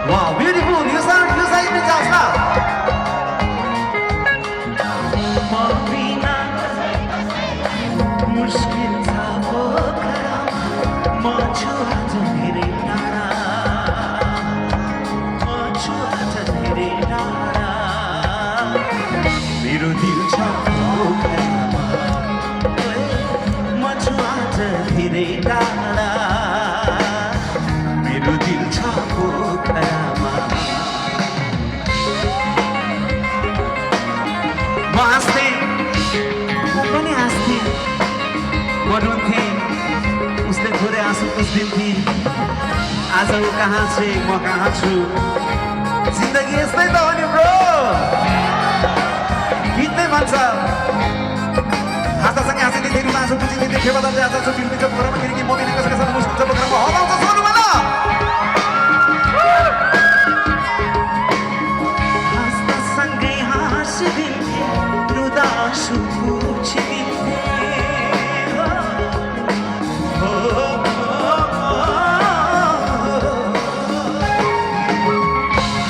Wow, beautiful. New side ini jasa. मुश्किल था वो करम म छुआ त धेरै टाढा म छुआ त धेरै टाढा मेरो दिल छ पोखरामा म छुआ त धेरै टाढा मेरो दिल छ पोखरामा म हाँस्थे म पनि हाँस्थे म रुन्थे उसले थोरै आँसु पुस्दिन्थे आज ऊ कहाँ छ म कहाँ छु जिन्दगी यस्तै त हो नि ब्रो गीत नै भन्छ हाँस्दासँगै हाँसिदिँदै रुँदा आँसु पुछिदिँदै खेपा दल्दै आँसु चुपिन्छ पोखरामा किनकि म बिना कसैका साथ मुस्किल छ पोखरामा हलाउँछ सोनु मलाई हाँस्दासँगै हाँसिदिन्थे रुँदा आँसु पुछिदिन्थे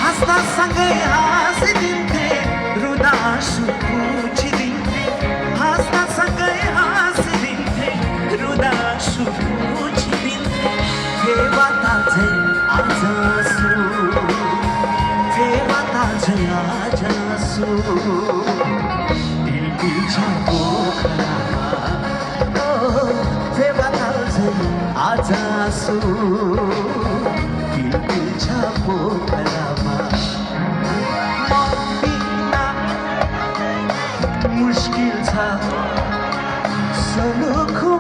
हाँस्दासँगै हाँसिदिन्थे रुँदा आँसु पुछिदिन्थे हाँस्दासँगै हाँसिदिन्थे रुँदा आँसु पुछिदिन्थे फेवाता चाहिँ आज आँसु फेवाता चाहिँ आज आँसु दिल छ पोखरामा फेवाता चाहिँ आज आँसु दिल छ पोखरामा मुश्किल छ सलोखो